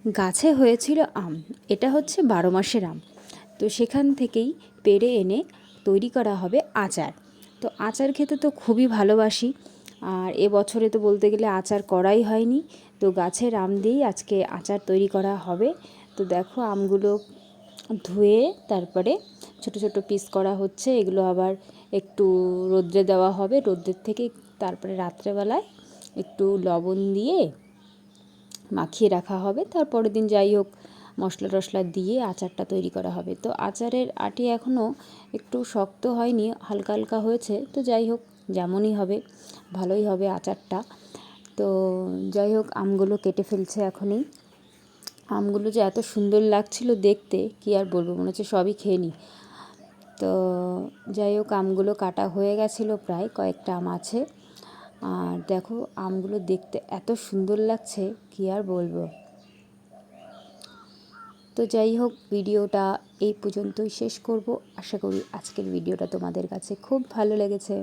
গাছে হয়েছিল আম, এটা হচ্ছে 12 মাসের আম। তো সেখান থেকেই পেড়ে এনে তৈরি করা হবে আচার। তো আচার খেতে তো খুবই ভালোবাসি, আর এবছরে তো বলতে গেলে আচার করাই হয়নি। তো গাছের আম দিয়েই আজকে আচার তৈরি করা হবে। তো দেখো আমগুলো ধুয়ে তারপরে ছোট ছোট পিস করা হচ্ছে। এগুলো আবার একটু রোদ্রে দেওয়া হবে, রোদ্রের থেকে তারপরে রাত্রেবেলায় একটু লবণ দিয়ে মাখিয়ে রাখা হবে। তারপরের দিন যাই হোক মশলা টশলা দিয়ে আচারটা তৈরি করা হবে। তো আচারের আটি এখনও একটু শক্ত হয়নি, হালকা হালকা হয়েছে। তো যাই হোক যেমনই হবে ভালোই হবে আচারটা। তো যাই হোক আমগুলো কেটে ফেলছে এখনই। আমগুলো যে এত সুন্দর লাগছিল দেখতে, কি আর বলবো, মনে হচ্ছে সবই খেয়ে নিই। তো যাই হোক আমগুলো কাটা হয়ে গেছিলো, প্রায় কয়েকটা আম আছে। আর দেখো আমগুলো দেখতে এত সুন্দর লাগছে, কি আর বলবো। তো যাই হোক ভিডিওটা এই পর্যন্তই শেষ করব। আশা করি আজকের ভিডিওটা তোমাদের কাছে খুব ভালো লেগেছে।